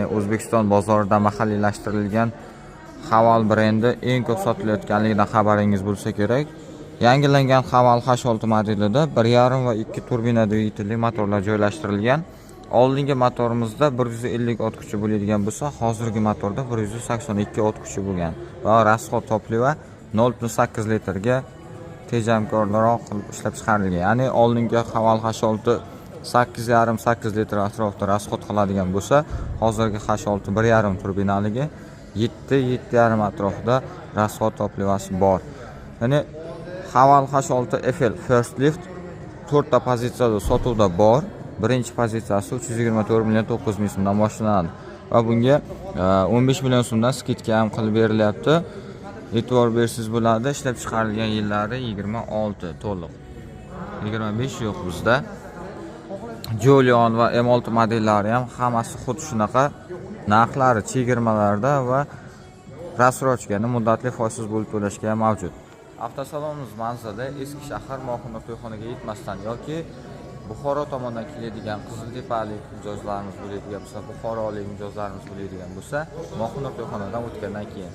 ya'ni O'zbekiston bozorida mahalliylashtirilgan Haval brendi eng ko'p sotilayotganligidan xabaringiz bo'lsa kerak. Yangilangan Haval H6 modelida 1.5 va 2 turbina dvigatelli motorlar joylashtirilgan. Oldingi motorimizda 150 ot kuchi bo'ladigan bo'lsa, hozirgi motorda 182 ot kuchi bo'lgan va rasxod topliva 0.8 litrga tejamkorroq qilib ishlab chiqarilgan. Ya'ni oldingi Haval H6 8,5-8 litr atrofida rasxod qiladigan bo'lsa, hozirgi H6 1.5 turbinaligi 7-7,5 atrofida rasxod toplivasi bor. Ya'ni Haval H6 FL First Lift 4 ta pozitsiyada sotuvda bor. Birinchi pozitsiyasi 324 million 900 ming so'mdan boshlanadi va bunga 15 million so'mdan skidka ham qilib berilyapti. E'tibor bersangiz bo'ladi. Ishlab chiqarilgan yillari 26 to'liq. 25 yo'q bizda. Julian va M6 modellari ham hammasi xuddi shunaqa. Narxlari chegirmalarda va rassrochgani muddatli foizsiz bo'lib to'lashga ham mavjud. Avtosalonimiz manzili Eski shahar Moxina to'yxonaga yetmasdan yoki Buxoro tomondan keladigan Qiziltepalik mijozlarimiz bo'ladigan bo'lsa, Buxorolik mijozlarimiz bo'ladigan bo'lsa, Moxina to'yxonadan o'tgandan keyin